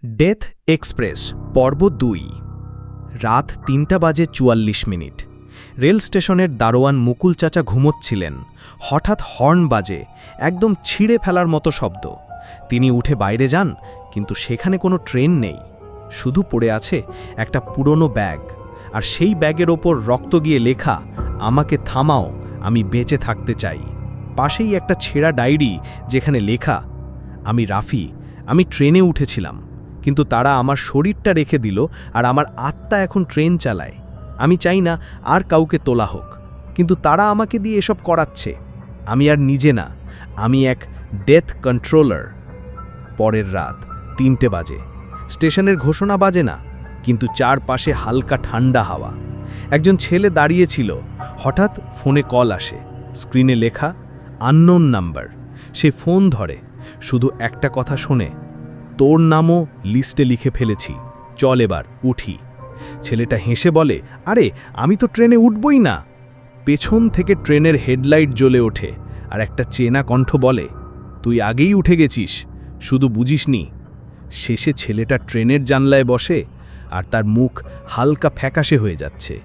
Death express পর্ব ২। রাত ৩:৪৪। Rail স্টেশনের দারোয়ান মুকুল চাচা ঘুমোচ্ছিলেন। হঠাৎ হর্ন বাজে, একদম ছিঁড়ে ফেলার মতো শব্দ। তিনি উঠে বাইরে যান, কিন্তু সেখানে কোনো ট্রেন নেই। শুধু পড়ে আছে একটা পুরনো ব্যাগ, আর সেই ব্যাগের ওপর রক্ত গিয়ে লেখা, আমাকে থামাও, আমি বেঁচে থাকতে চাই। পাশেই একটা ছেঁড়া ডায়েরি, যেখানে লেখা, আমি রাফি, আমি ট্রেনে উঠেছিলাম, কিন্তু তারা আমার শরীরটা রেখে দিল, আর আমার আত্মা এখন ট্রেন চালায়। আমি চাই না আর কাউকে তোলা হোক, কিন্তু তারা আমাকে দিয়ে এসব করাচ্ছে। আমি আর নিজে না, আমি এক ডেথ কন্ট্রোলার। পরের রাত ৩টে বাজে। স্টেশনের ঘোষণা বাজে না, কিন্তু চারপাশে হালকা ঠান্ডা হাওয়া। একজন ছেলে দাঁড়িয়েছিল। হঠাৎ ফোনে কল আসে। স্ক্রিনে লেখা, আননোন নাম্বার। সে ফোন ধরে, শুধু একটা কথা শোনে, তোর নামও লিস্টে লিখে ফেলেছি, চল এবার উঠি। ছেলেটা হেসে বলে, আরে আমি তো ট্রেনে উঠবই না। পেছন থেকে ট্রেনের হেডলাইট জ্বলে ওঠে, আর একটা চেনা কণ্ঠ বলে, তুই আগেই উঠে গেছিস, শুধু বুঝিসনি। শেষে ছেলেটা ট্রেনের জানলায় বসে, আর তার মুখ হালকা ফ্যাকাশে হয়ে যাচ্ছে।